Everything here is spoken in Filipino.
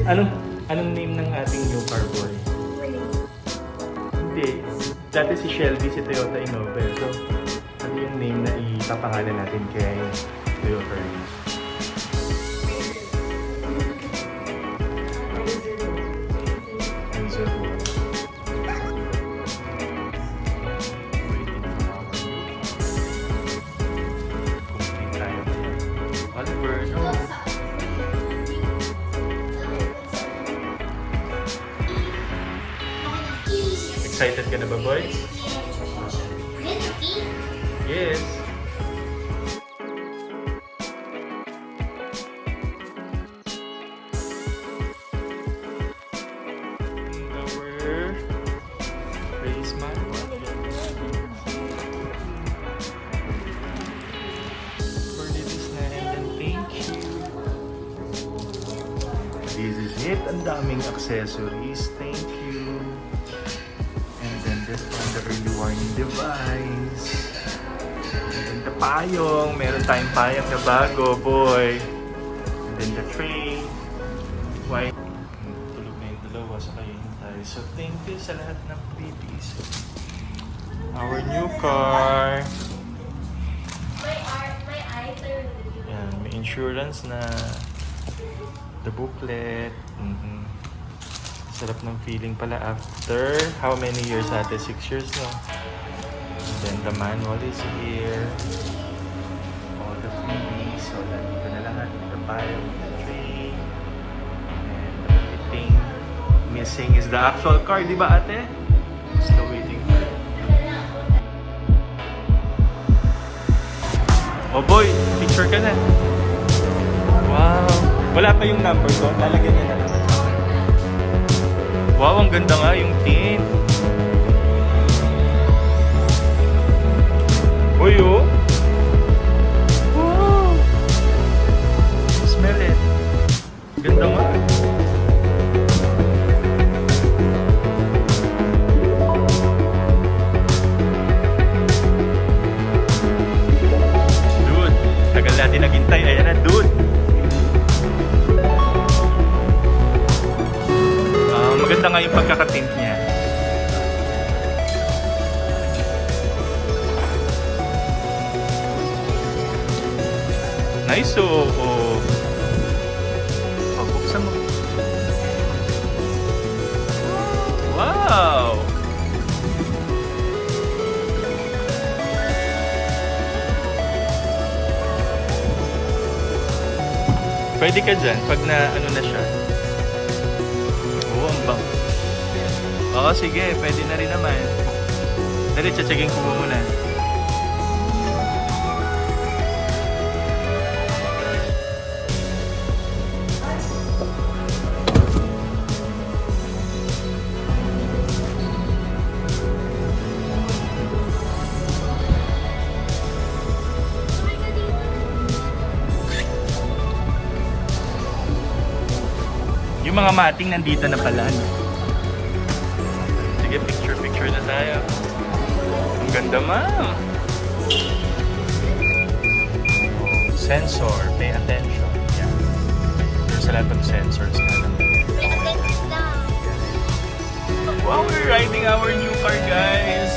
Anong name ng ating new car boy? Hindi. Dati si Shelby, si Toyota Innova. So, ano yung name na ipapangalan natin kay Toyota Raize? Raizeturbo. Complete tayo. Oliver, no? Excited ka na ba, boy? Yes. Our Raize manual. For this na, and then thank you. This is it. Ang daming accessories. Thank you. And then this one, the early warning device. And then the payong. Meron tayong payong na bago, boy. And then the tray. Why? Tulog na yung dalawa sa kahihintay. So thank you sa lahat ng freebies. Our new car. My eyes are really... Yan, may insurance na. The booklet. Sarap ng feeling pala after how many years natin? 6 years, no? And then the manual is here. All the freebies. So, nandito na lahat. The file, the tray. And the only thing missing is the actual car. Di ba, ate? Still waiting for it. Oh boy, picture ka na. Wow. Wala pa yung number ko. Lalagyan niya na lang. Wow, ang ganda nga yung tint. Uy, oh. Wow. Smell it. Ganda nga. Dude, tagal natin naghintay. Ayan na, dude. Maganda nga yung pagkakatint niya. Nice, oh. Oh, buksan mo. Wow! Pwede ka dyan pag na ano na siya. Oo, sige. Pwede na rin naman. Dali, tsatsagin ko muna. Yung mga mating nandito na pala, no? Sige, picture na tayo. Ang ganda, ma'am. Sensor, pay attention. Yan. There's a lot of sensors na lang. Wow, we're riding our new car, guys.